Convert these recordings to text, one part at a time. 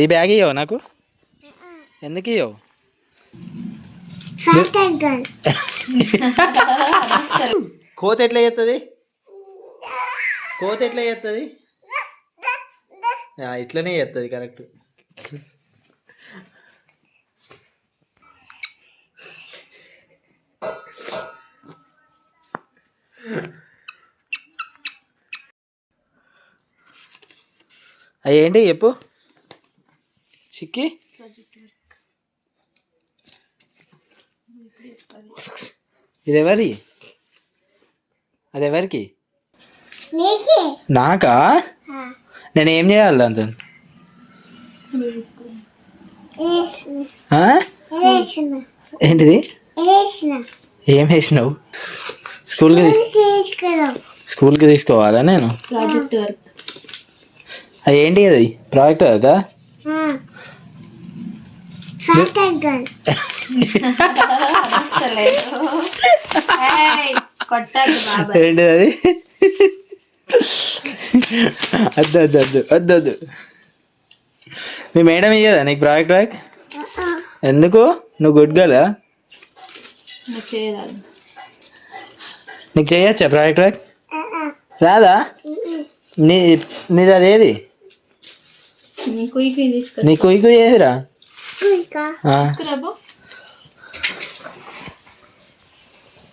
ఈ బ్యాగ్ ఇవ్వవు నాకు, ఎందుకు ఇవ్వవు? కోత ఎట్లా చేస్తుంది? కోత ఎట్లా చేస్తుంది? ఇట్లనే చేస్తుంది కరెక్ట్. అవి ఏంటి చెప్పు చిక్కి. ఇది ఎవరి? అది ఎవరికి? నాకా? నేను ఏం చేయాలి దాంతో? ఏంటిది? ఏం వేసినావు? స్కూల్కి తీసుకోవాలా నేను? అది ఏంటి అది ప్రాజెక్ట్ కదా? ఏంటిది అది? వద్దు వద్దు వద్దు వద్దు వద్దు. మీ మేడం ఇయ్యదా నీకు ప్రాజెక్ట్ వర్క్? ఎందుకు? నువ్వు గుడ్ గర్ల్? నీకు చేయొచ్చా ప్రాజెక్ట్ వర్క్? రాదా? నీది అదేది? నీ కుయ్యి ఏదిరా?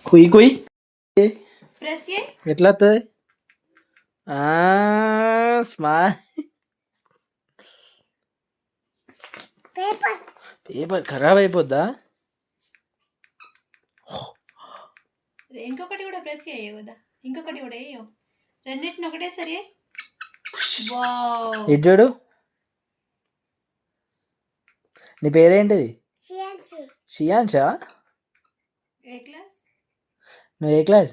కుయ్యి కుయ్యి ఎట్లా వస్తుంది? పేపర్ ఖరాబ్ అయిపోద్దా? ఇంకొకటి కూడా ప్రెస్ చేయవు కదా, ఇంకొకటి కూడా వేయవు, రెండింటిని ఒకటే సరే. ఇటు చూడు. నీ పేరేంటిది? షియాన్షా. ఏ క్లాస్? నువ్వు ఏ క్లాస్?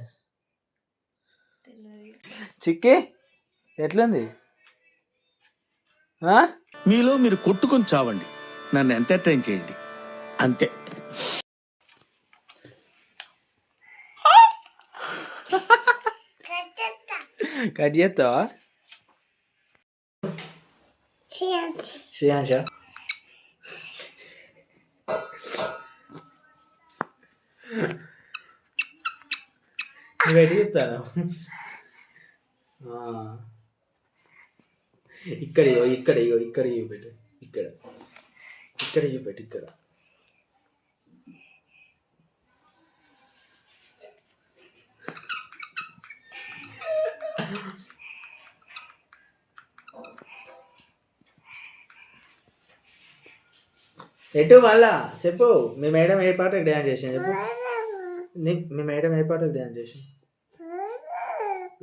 చిక్కి ఎట్లుంది? మీలో మీరు కొట్టుకొని చావండి, నన్ను ఎంటర్టైన్ చేయండి అంతే. కట్ చేస్తావా? శ్రేయాంశ రెడీ చెప్తాను. ఇక్కడ ఇక్కడ ఇక్కడ చూపెట్టు, ఇక్కడ ఇక్కడ చూపెట్టు, ఇక్కడ ఎటు మళ్ళా చెప్పు. మీ మేడం ఏ పాటకు డ్యాన్స్ చేసింది చెప్పు. మీ మేడం ఏ పాటకు డ్యాన్స్ చేసింది?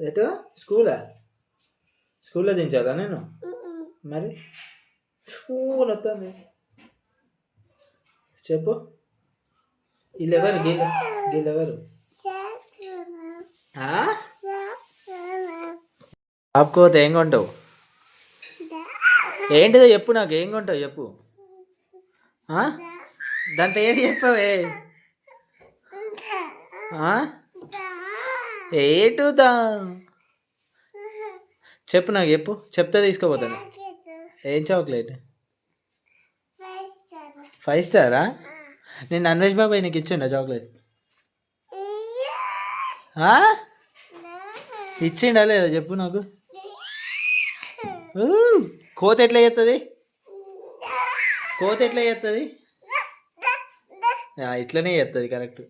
ఎటు? స్కూల్లో దించాలా నేను? మరి స్కూల్ వస్తుంది చెప్పు. వీళ్ళెవరు? వీళ్ళెవరు? ఆపుకోతే ఏం కొంటావు? ఏంటిదో చెప్పు, నాకు ఏం కొంటావు చెప్పు. దాని పేరు చెప్పవే. ఏటుదా చెప్పు, నాకు చెప్పు. చెప్తే తీసుకోపోతాను. ఏం చాక్లెట్? 5 స్టారా? నేను నన్వేష్ బాబాయ్ నీకు ఇచ్చిండా చాక్లెట్? ఇచ్చిండా లేదా చెప్పు నాకు. కోత ఎట్లా చేస్తుంది? కోత ఎట్లా చేస్తుంది? ఇట్లనే చేస్తుంది కరెక్ట్.